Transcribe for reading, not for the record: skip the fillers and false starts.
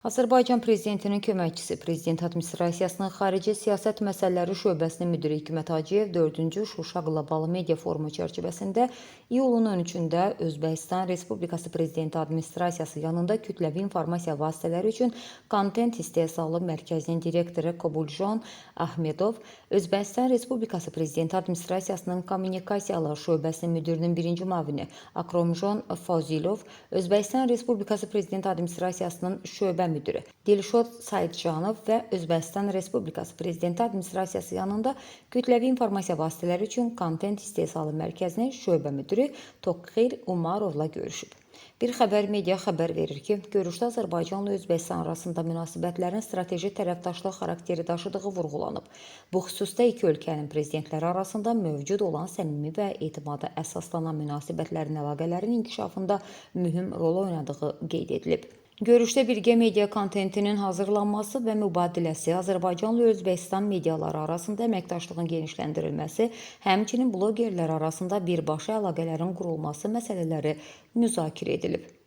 Azərbaycan Prezidentinin köməkçisi, Prezident Administrasiyasının Xarici Siyasət Məsələləri Şöbəsinin müdiri Hikmət Hacıyev 4-cü Şuşa Qlobal Media Forumu çərçivəsində iyulun 13-də Özbəkistan Respublikası Prezidenti Administrasiyası yanında kütləvi informasiya vasitələri üçün kontent istehsalı mərkəzinin direktoru Kobuljon Ahmedov, Özbəkistan Respublikası Prezidenti Administrasiyasının Kommunikasiyalar Şöbəsinin müdirinin birinci müavini Akromjon Fazilov, Özbəkistan Respublikası Prezidenti Administrasiyasının şöbə müdiri Dilşod Saidcanov və Özbəkistan Respublikası Prezidenti Administrasiyası yanında kütləvi informasiya vasitələri üçün kontent istehsalı mərkəzinin şöbə müdiri Toxir Umarovla görüşüb. Bir xəbər media xəbər verir ki, görüşdə Azərbaycanla Özbəkistan arasında münasibətlərin strateji tərəfdaşlıq xarakteri daşıdığı vurğulanıb. Bu xüsusda iki ölkənin prezidentləri arasında mövcud olan səmimi və etimada əsaslanan münasibətlərin əlaqələrin inkişafında mühüm rol oynadığı qeyd edilib. Görüşdə birgə media kontentinin hazırlanması və mübadiləsi, Azərbaycanla Özbəkistan mediaları arasında əməkdaşlığın genişləndirilməsi, həmçinin blogerlər arasında birbaşa əlaqələrin qurulması məsələləri müzakirə edilib.